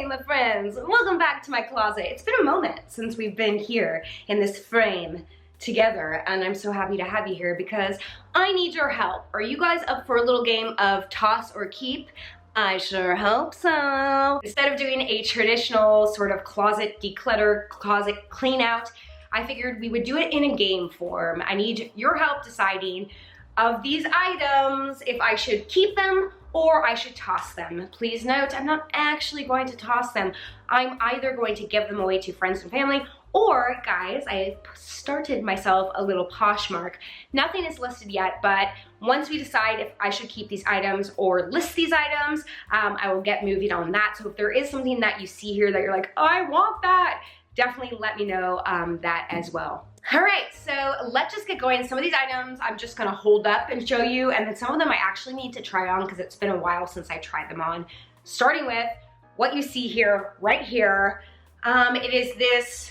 my friends, welcome back to my closet. It's been a moment since we've been here in this frame together, and I'm so happy to have you here because I need your help. Are you guys up for a little game of toss or keep? I sure hope so. Instead of doing a traditional sort of closet declutter, closet clean out, I figured we would do it in a game form. I need your help deciding of these items if I should keep them or I should toss them. Please note, I'm not actually going to toss them. I'm either going to give them away to friends and family, or guys, I started myself a little Poshmark. Nothing is listed yet, but once we decide if I should keep these items or list these items, I will get moving on that. So if there is something that you see here that you're like, oh, I want that, definitely let me know that as well. All right, so let's just get going. Some of these items I'm just gonna hold up and show you, and then some of them I actually need to try on because it's been a while since I tried them on. Starting with what you see here, right here. It is this,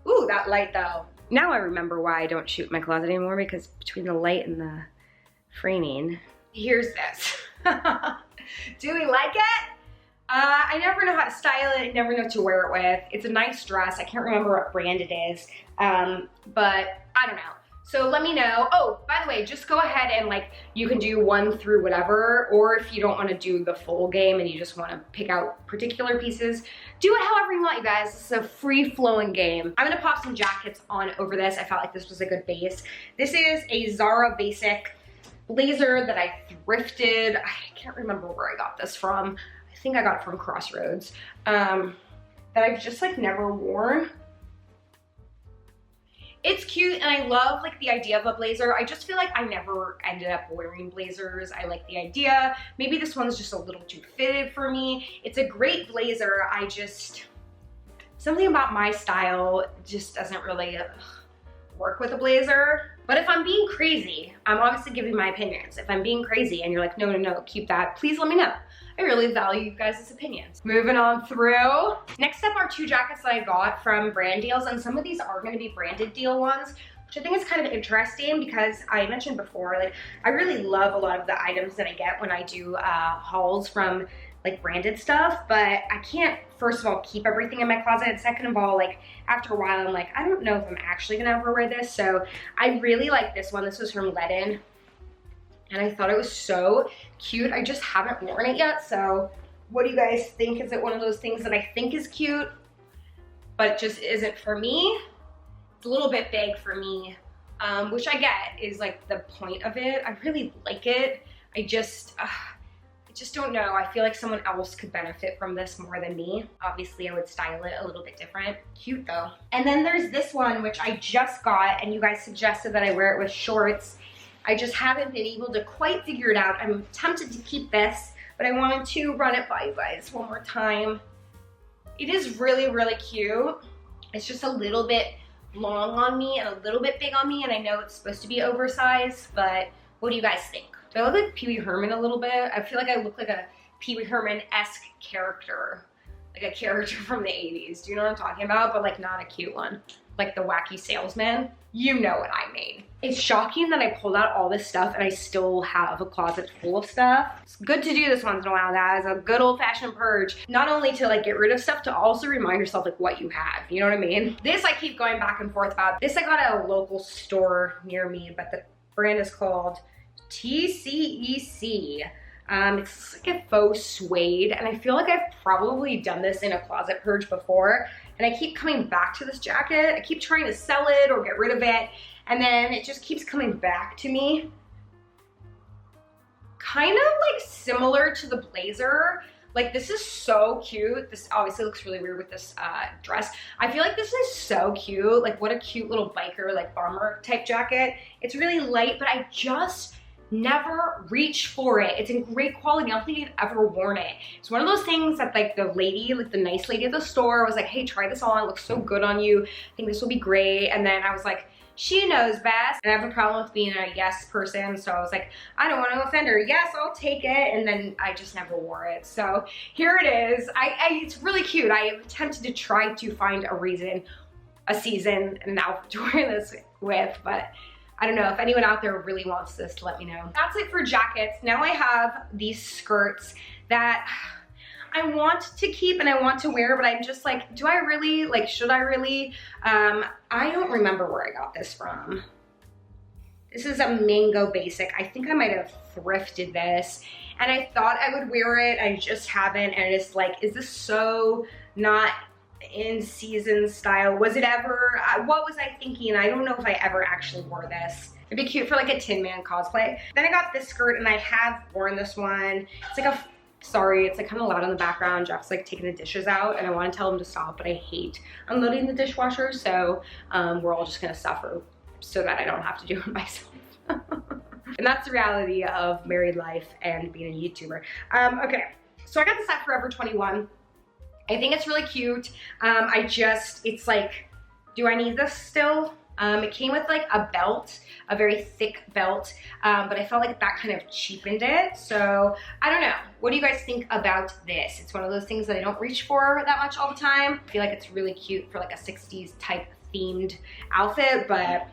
ooh, that light though. Now I remember why I don't shoot my closet anymore, because between the light and the framing. Here's this. Do we like it? I never know how to style it, I never know what to wear it with. It's a nice dress, I can't remember what brand it is, but I don't know. So let me know. Oh, by the way, just go ahead and like, you can do one through whatever, or if you don't wanna do the full game and you just wanna pick out particular pieces, do it however you want, you guys. This is a free-flowing game. I'm gonna pop some jackets on over this. I felt like this was a good base. This is a Zara basic blazer that I thrifted. I can't remember where I got this from. I think I got it from Crossroads, that I've just like never worn. It's cute and I love like the idea of a blazer. I just feel like I never ended up wearing blazers. I like the idea. Maybe this one's just a little too fitted for me. It's a great blazer. I just, something about my style just doesn't really work with a blazer. But if I'm being crazy, I'm obviously giving my opinions. If I'm being crazy and you're like, no, no, no, keep that, please let me know. I really value you guys' opinions. Moving on through. Next up are two jackets that I got from brand deals, and some of these are gonna be branded deal ones, which I think is kind of interesting because I mentioned before, like, I really love a lot of the items that I get when I do hauls from like branded stuff, but I can't, first of all, keep everything in my closet, and second of all, like after a while, I'm like, I don't know if I'm actually gonna ever wear this. So I really like this one. This was from Ledin, and I thought it was so cute. I just haven't worn it yet, so what do you guys think? Is it one of those things that I think is cute, but it just isn't for me? It's a little bit big for me, which I get is like the point of it. I really like it. I just don't know. I feel like someone else could benefit from this more than me. Obviously, I would style it a little bit different. Cute though. And then there's this one, which I just got, and you guys suggested that I wear it with shorts. I just haven't been able to quite figure it out. I'm tempted to keep this, but I wanted to run it by you guys one more time. It is really, really cute. It's just a little bit long on me and a little bit big on me, and I know it's supposed to be oversized, but what do you guys think? Do I look like Pee Wee Herman a little bit? I feel like I look like a Pee Wee Herman-esque character. Like a character from the 80s. Do you know what I'm talking about? But like not a cute one. Like the wacky salesman. You know what I mean. It's shocking that I pulled out all this stuff and I still have a closet full of stuff. It's good to do this once in a while. That is a good old-fashioned purge. Not only to like get rid of stuff, to also remind yourself like what you have. You know what I mean? This I keep going back and forth about. This I got at a local store near me, but the brand is called TCEC. It's like a faux suede, and I feel like I've probably done this in a closet purge before, and I keep coming back to this jacket. I keep trying to sell it or get rid of it, and then it just keeps coming back to me. Kind of like similar to the blazer. Like, this is so cute. This obviously looks really weird with this dress. I feel like this is so cute. Like, what a cute little biker, like bomber type jacket. It's really light, but I just never reach for it. It's in great quality. I don't think I've ever worn it. It's one of those things that like the lady, like the nice lady at the store was like, hey, try this on. It looks so good on you. I think this will be great. And then I was like, she knows best. And I have a problem with being a yes person. So I was like, I don't want to offend her. Yes, I'll take it. And then I just never wore it. So here it is. It's really cute. I have attempted to try to find a reason, a season, and an outfit to wear this with, but I don't know. If anyone out there really wants this, let me know. That's it for jackets. Now I have these skirts that I want to keep and I want to wear, but I'm just like, do I really? Like, should I really? I don't remember where I got this from. This is a mango basic. I think I might have thrifted this and I thought I would wear it. I just haven't, and it's like, is this so not in season style? Was it ever? What was I thinking? I don't know if I ever actually wore this. It'd be cute for like a Tin Man cosplay. Then I got this skirt and I have worn this one. It's like a, sorry, it's like kind of loud in the background. Jeff's like taking the dishes out and I want to tell him to stop, but I hate unloading the dishwasher. So we're all just gonna suffer so that I don't have to do it myself. And that's the reality of married life and being a YouTuber. Okay, so I got this at Forever 21. I think it's really cute. It's like, do I need this still? It came with like a belt, a very thick belt, but I felt like that kind of cheapened it. So I don't know. What do you guys think about this? It's one of those things that I don't reach for that much all the time. I feel like it's really cute for like a 60s type themed outfit, but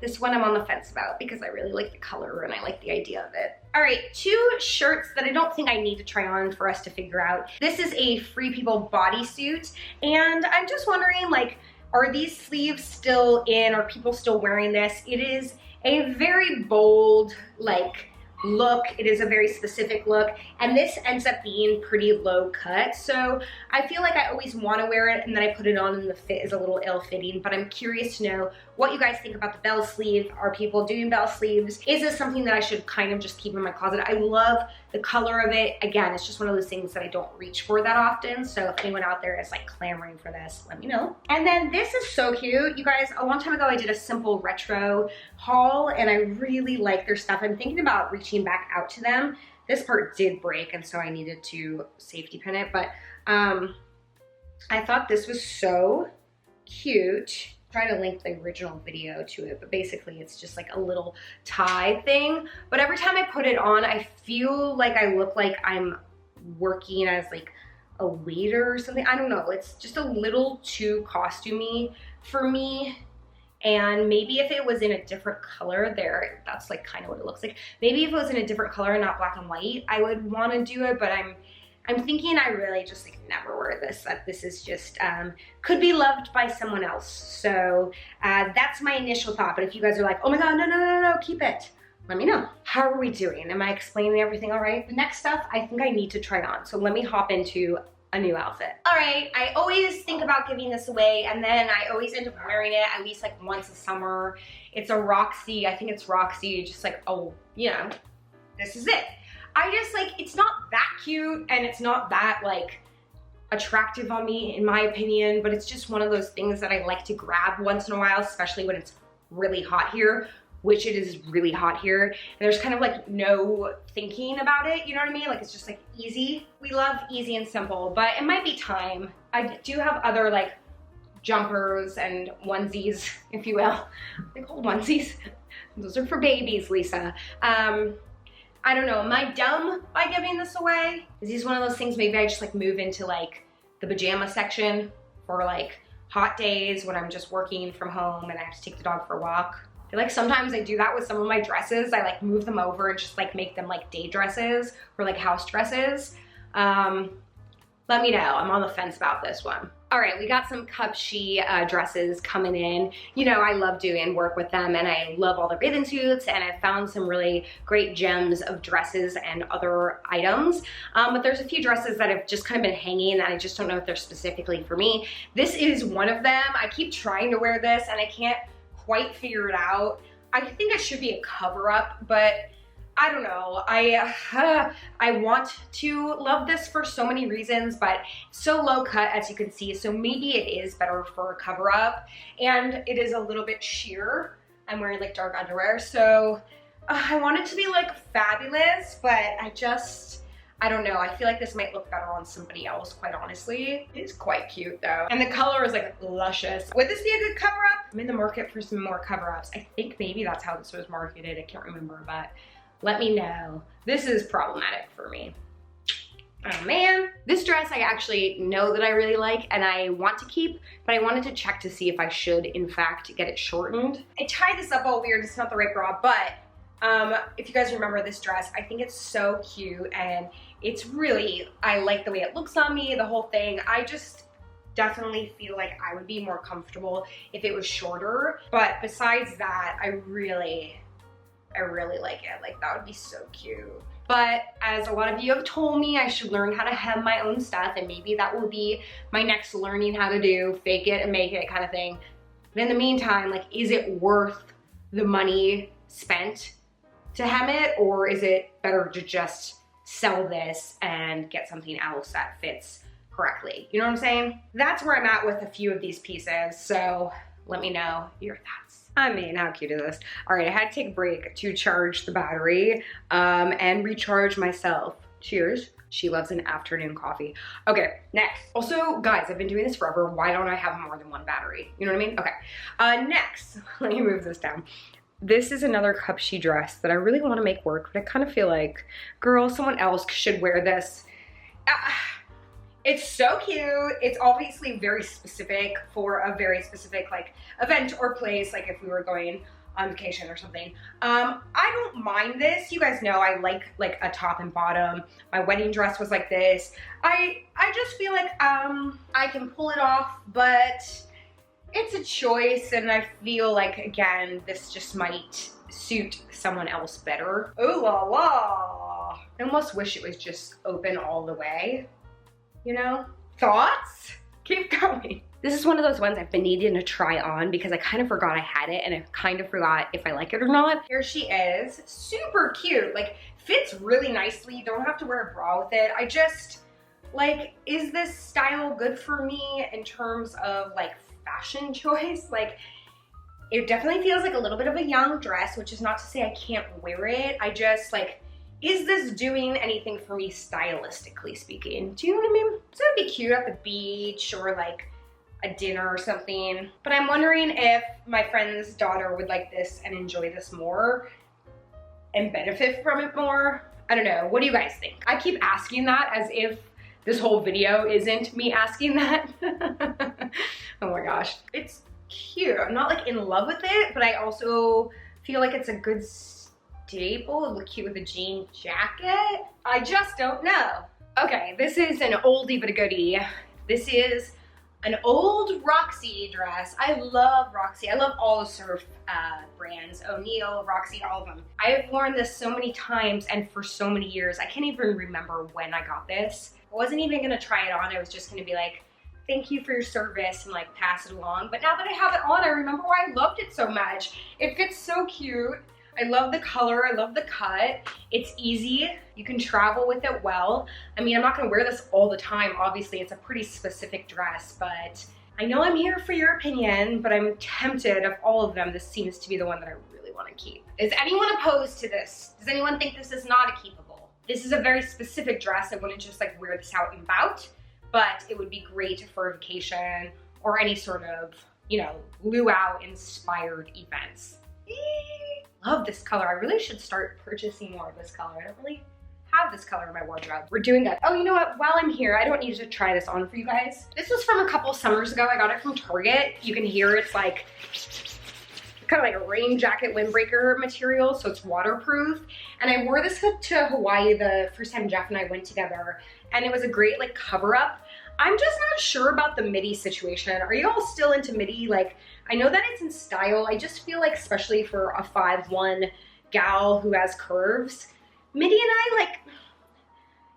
this one I'm on the fence about because I really like the color and I like the idea of it. All right, 2 shirts that I don't think I need to try on for us to figure out. This is a Free People bodysuit, and I'm just wondering, like, are these sleeves still in? Are people still wearing this? It is a very bold, like, look. It is a very specific look, and this ends up being pretty low cut. So I feel like I always want to wear it, and then I put it on and the fit is a little ill-fitting, but I'm curious to know what you guys think about the bell sleeve. Are people doing bell sleeves? Is this something that I should kind of just keep in my closet? I love the color of it. Again, it's just one of those things that I don't reach for that often. So if anyone out there is like clamoring for this, let me know. And then this is so cute. You guys, a long time ago, I did a simple retro haul and I really like their stuff. I'm thinking about reaching back out to them. This part did break and so I needed to safety pin it, but I thought this was so cute. Try to link the original video to it, but basically it's just like a little tie thing. But every time I put it on, I feel like I look like I'm working as like a waiter or something. I don't know, it's just a little too costumey for me. And maybe if it was in a different color there, that's like kind of what it looks like. Maybe if it was in a different color, not black and white, I would want to do it, but I'm thinking I really just like never wear this, that this is just, could be loved by someone else. So that's my initial thought. But if you guys are like, oh my God, no, keep it, let me know. How are we doing? Am I explaining everything all right? The next stuff I think I need to try on. So let me hop into a new outfit. All right, I always think about giving this away and then I always end up wearing it at least like once a summer. It's a Roxy, I think it's Roxy, just like, oh, you know, this is it. I just like, it's not that cute and it's not that like attractive on me in my opinion, but it's just one of those things that I like to grab once in a while, especially when it's really hot here, which it is really hot here. And there's kind of like no thinking about it, you know what I mean? Like it's just like easy. We love easy and simple, but it might be time. I do have other like jumpers and onesies, if you will. They're called onesies. Those are for babies, Lisa. I don't know, am I dumb by giving this away? Is this one of those things maybe I just like move into like the pajama section for like hot days when I'm just working from home and I have to take the dog for a walk? I feel like sometimes I do that with some of my dresses. I like move them over and just like make them like day dresses or like house dresses. Let me know, I'm on the fence about this one. All right, we got some Cupshe dresses coming in. You know, I love doing work with them and I love all the bathing suits and I found some really great gems of dresses and other items. But there's a few dresses that have just kind of been hanging and I just don't know if they're specifically for me. This is one of them. I keep trying to wear this and I can't quite figure it out. I think it should be a cover up, but I don't know, I want to love this for so many reasons, but so low cut as you can see, so maybe it is better for a cover up, and it is a little bit sheer. I'm wearing like dark underwear, so I want it to be like fabulous, but I don't know, I feel like this might look better on somebody else, quite honestly. It is quite cute though, and the color is like luscious. Would this be a good cover up? I'm in the market for some more cover ups. I think maybe that's how this was marketed, I can't remember, but let me know. This is problematic for me. Oh man. This dress I actually know that I really like and I want to keep, but I wanted to check to see if I should in fact get it shortened. I tied this up all weird, it's not the right bra, but if you guys remember this dress, I think it's so cute and It's really, I like the way it looks on me, the whole thing. I just definitely feel like I would be more comfortable if it was shorter. But besides that, I really like it. Like, that would be so cute. But as a lot of you have told me, I should learn how to hem my own stuff, and maybe that will be my next learning how to do, fake it and make it kind of thing. But in the meantime, like, is it worth the money spent to hem it, or is it better to just sell this and get something else that fits correctly? You know what I'm saying? That's where I'm at with a few of these pieces, so let me know your thoughts. I mean, how cute is this? All right, I had to take a break to charge the battery and recharge myself. Cheers. She loves an afternoon coffee. Okay, next. Also, guys, I've been doing this forever. Why don't I have more than one battery? You know what I mean? Okay, next, let me move this down. This is another cupshe dress that I really want to make work, but I kind of feel like, girl, someone else should wear this. It's so cute. It's obviously very specific for a very specific like event or place, like if we were going on vacation or something. I don't mind this. You guys know I like a top and bottom. My wedding dress was like this. I just feel like I can pull it off, but it's a choice, and I feel like, again, this just might suit someone else better. Ooh la la. I almost wish it was just open all the way. You know? Thoughts? Keep going. This is one of those ones I've been needing to try on because I kind of forgot I had it, and I kind of forgot if I like it or not. Here she is. Super cute. Like, fits really nicely. You don't have to wear a bra with it. I just, like, is this style good for me in terms of, like, fashion choice? Like, it definitely feels like a little bit of a young dress, which is not to say I can't wear it. I just, like, is this doing anything for me stylistically speaking? Do you know what I mean? So it'd be cute at the beach or like a dinner or something. But I'm wondering if my friend's daughter would like this and enjoy this more and benefit from it more. I don't know. What do you guys think? I keep asking that as if this whole video isn't me asking that. Oh my gosh. It's cute. I'm not like in love with it, but I also feel like it's a good staple. It look cute with a jean jacket. I just don't know. Okay, this is an oldie but a goodie. This is an old Roxy dress. I love Roxy. I love all the surf brands. O'Neill, Roxy, all of them. I have worn this so many times and for so many years. I can't even remember when I got this. I wasn't even gonna try it on. I was just gonna be like, thank you for your service and like pass it along. But now that I have it on, I remember why I loved it so much. It fits so cute. I love the color, I love the cut. It's easy, you can travel with it well. I mean, I'm not gonna wear this all the time. Obviously, it's a pretty specific dress, but I know I'm here for your opinion, but I'm tempted. Of all of them, this seems to be the one that I really wanna keep. Is anyone opposed to this? Does anyone think this is not a keepable? This is a very specific dress. I wouldn't just like wear this out and about, but it would be great for a vacation or any sort of, you know, luau inspired events. Love this color. I really should start purchasing more of this color. I don't really have this color in my wardrobe. We're doing that. Oh, you know what? While I'm here, I don't need to try this on for you guys. This was from a couple summers ago. I got it from Target. You can hear it's like kind of like a rain jacket windbreaker material, so it's waterproof. And I wore this to Hawaii the first time Jeff and I went together, and it was a great like cover up. I'm just not sure about the midi situation. Are you all still into midi? Like, I know that it's in style. I just feel like, especially for a 5'1" gal who has curves, midi and I, like,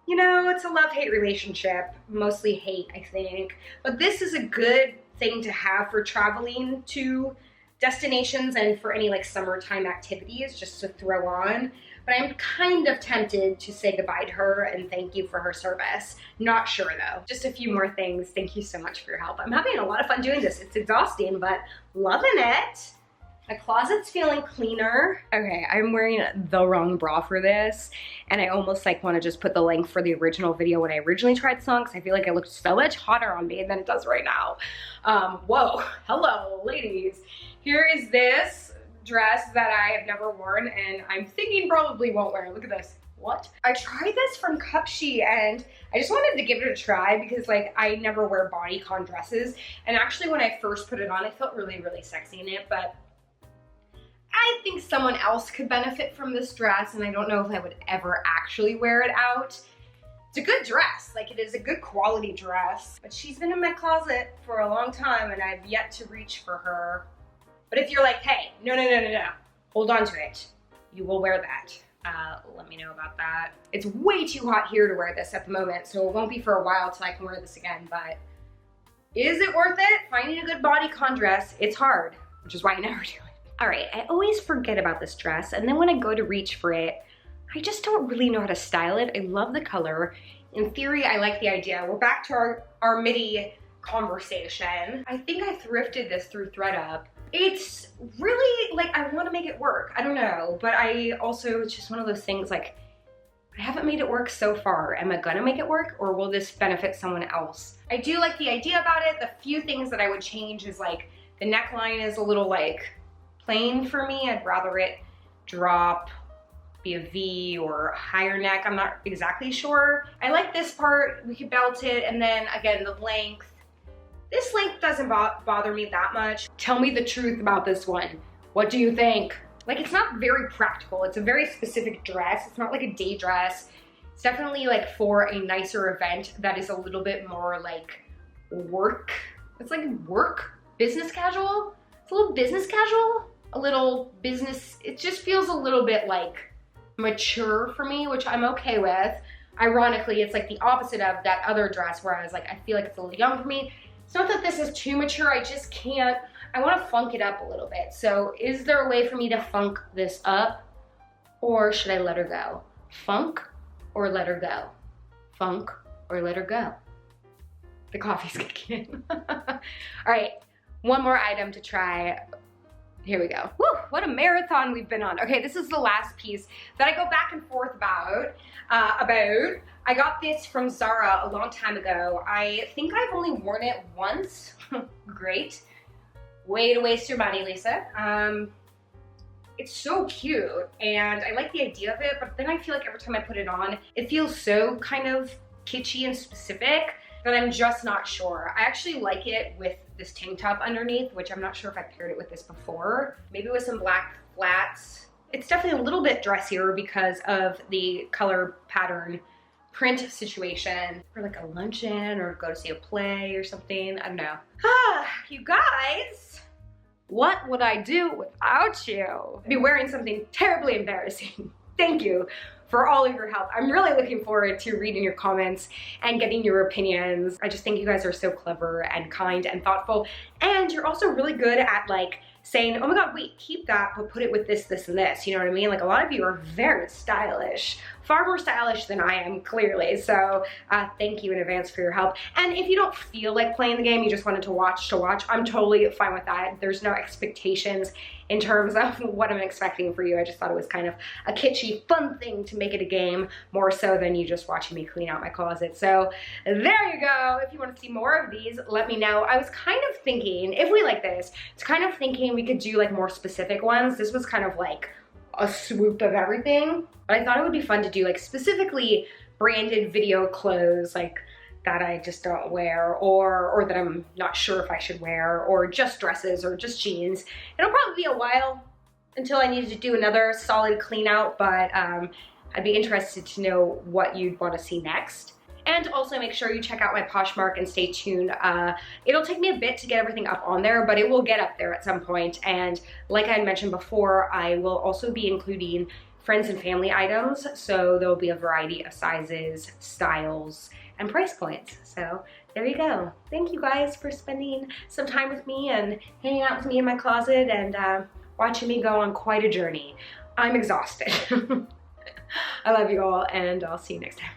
you know, it's a love-hate relationship. Mostly hate, I think. But this is a good thing to have for traveling to destinations and for any like summertime activities just to throw on. But I'm kind of tempted to say goodbye to her and thank you for her service. Not sure though. Just a few more things. Thank you so much for your help. I'm having a lot of fun doing this. It's exhausting, but loving it. My closet's feeling cleaner. Okay, I'm wearing the wrong bra for this, and I almost like want to just put the link for the original video when I originally tried this on, because I feel like it looked so much hotter on me than it does right now. Whoa, hello ladies. Here is this dress that I have never worn and I'm thinking probably won't wear. Look at this. What? I tried this from Cupshe and I just wanted to give it a try because like I never wear bodycon dresses, and actually when I first put it on, I felt really, really sexy in it, but I think someone else could benefit from this dress, and I don't know if I would ever actually wear it out. It's a good dress, like it is a good quality dress, but she's been in my closet for a long time and I've yet to reach for her. But if you're like, hey, no, hold on to it, you will wear that. Let me know about that. It's way too hot here to wear this at the moment, so it won't be for a while till I can wear this again, but is it worth it? Finding a good bodycon dress, it's hard, which is why I never do it. All right, I always forget about this dress, and then when I go to reach for it, I just don't really know how to style it. I love the color. In theory, I like the idea. We're back to our Midi conversation. I think I thrifted this through thredup. It's really, like, I want to make it work. I don't know, but I also, it's just one of those things, like, I haven't made it work so far. Am I gonna make it work, or will this benefit someone else? I do like the idea about it. The few things that I would change is, like, the neckline is a little, like, plain for me. I'd rather it drop, be a V or a higher neck. I'm not exactly sure. I like this part. We could belt it, and then, again, the length. This length doesn't bother me that much. Tell me the truth about this one. What do you think? Like, it's not very practical. It's a very specific dress. It's not like a day dress. It's definitely like for a nicer event that is a little bit more like work. It's like work, business casual. It's a little business casual, a little business. It just feels a little bit like mature for me, which I'm okay with. Ironically, it's like the opposite of that other dress where I was like, I feel like it's a little young for me. It's not that this is too mature, I just can't, I want to funk it up a little bit. So is there a way for me to funk this up, or should I let her go? Funk or let her go? Funk or let her go? The coffee's kicking in. All right, one more item to try. Here we go. Woo, what a marathon we've been on. Okay, this is the last piece that I go back and forth about. I got this from Zara a long time ago. I think I've only worn it once. Great. Way to waste your money, Lisa. It's so cute, and I like the idea of it, but then I feel like every time I put it on, it feels so kind of kitschy and specific that I'm just not sure. I actually like it with this tank top underneath, which I'm not sure if I paired it with this before. Maybe with some black flats. It's definitely a little bit dressier because of the color pattern print situation for like a luncheon or go to see a play or something. I don't know. You guys, what would I do without you? I'd be wearing something terribly embarrassing. Thank you for all of your help. I'm really looking forward to reading your comments and getting your opinions. I just think you guys are so clever and kind and thoughtful. And you're also really good at like saying, oh my God, wait, keep that, but put it with this, this, and this. You know what I mean? Like a lot of you are very stylish, far more stylish than I am, clearly. So thank you in advance for your help. And if you don't feel like playing the game, you just wanted to watch, I'm totally fine with that. There's no expectations in terms of what I'm expecting for you. I just thought it was kind of a kitschy, fun thing to make it a game, more so than you just watching me clean out my closet. So there you go. If you want to see more of these, let me know. I was kind of thinking, if we like this, it's kind of thinking we could do like more specific ones. This was kind of like a swoop of everything, but I thought it would be fun to do like specifically branded video clothes, like that I just don't wear, or that I'm not sure if I should wear, or just dresses, or just jeans. It'll probably be a while until I need to do another solid clean out, but I'd be interested to know what you'd want to see next. And also make sure you check out my Poshmark and stay tuned. It'll take me a bit to get everything up on there, but it will get up there at some point. And like I had mentioned before, I will also be including friends and family items. So there'll be a variety of sizes, styles, and price points. So there you go. Thank you guys for spending some time with me and hanging out with me in my closet and watching me go on quite a journey. I'm exhausted. I love you all, and I'll see you next time.